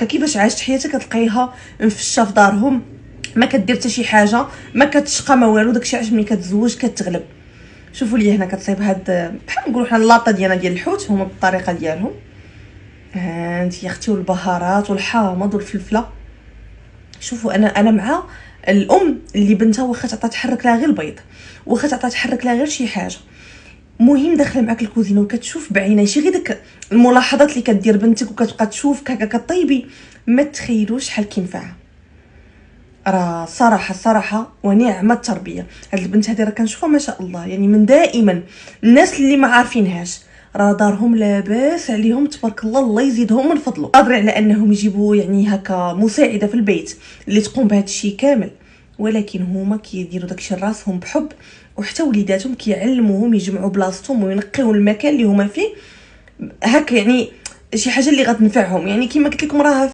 كيفاش عاشت حياتها كتلقايها مفشه في دارهم، ما كدير حتى شي حاجه، ما كتشقى ما والو. داكشي علاش ملي كتزوج كتغلب. شوفوا لي هنا كتصايب هاد بحال نقولوا حنا اللاطه ديالنا ديال الحوت، هما بالطريقه ديالهم. انت يا اختي، والبهارات والحامض والفلفله. شوفوا انا مع الام اللي بنتها واخا تعطى تحرك لها غير البيض، واخا تعطى تحرك لها غير شي حاجه، مهم داخله معاك الكوزينه وكتشوف بعينها شي غير داك الملاحظات اللي كدير بنتك وكتبقى تشوفك هكا كطيبي. ما تخيلوش شحال كينفعها. راه صراحه ونعمه التربيه. هاد البنت هذه راه كنشوفها ما شاء الله، يعني من دائما الناس اللي ما عارفينهاش راه دارهم لاباس عليهم تبارك الله، الله يزيدهم من فضله. قادر على انهم يجيبوا يعني هكا مساعده في البيت اللي تقوم بهذا الشيء كامل، ولكن هما كيديروا داكشي راسهم بحب. وحتى وليداتهم كيعلموهم يجمعوا بلاصتهم وينقيو المكان اللي هما فيه هكا، يعني شي حاجه اللي غتنفعهم. يعني كما قلت لكم راه